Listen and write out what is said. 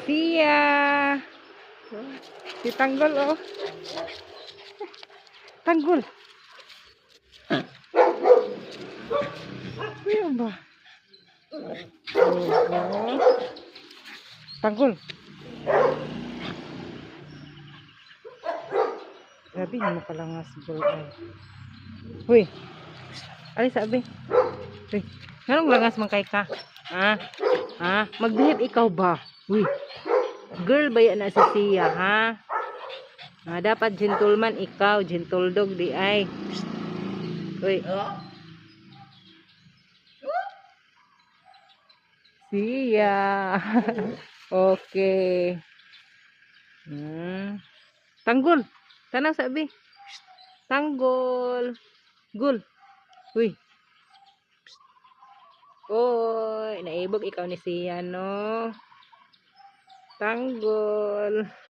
Siya. Si Tanggol, oh. Tanggol. Ano ba? Oh. Tanggol. Grabe, hindi mo pala nga siguro ay. Uy. Alis sabi. Uy. Anong langas man kay ka? Ha? Ha? Magbihip ikaw ba? Uy. Girl ba yan na si Siya, ha? Dapat gentleman ikaw, gentle dog di ay. Uy. Siya. Okay. Tanggol. Tanang sabi. Tanggol. Gul. Uy. Oy, naibog ikaw ni Siya, no? Tanggol.